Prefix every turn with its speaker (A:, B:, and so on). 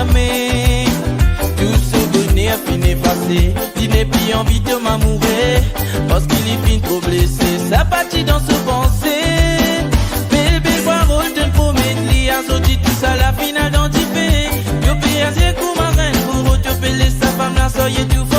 A: aimer. Tout souvenir finit passé. Il n'est plus envie de m'amourer. Parce qu'il est fin trop blessé. Ça partit dans ce pensée. Bébé, quoi, rôle de promettre. Li a sorti tout ça, la finale d'anticipé. Yo payé comme un reine. Pour te payer sa femme, la soyez tout.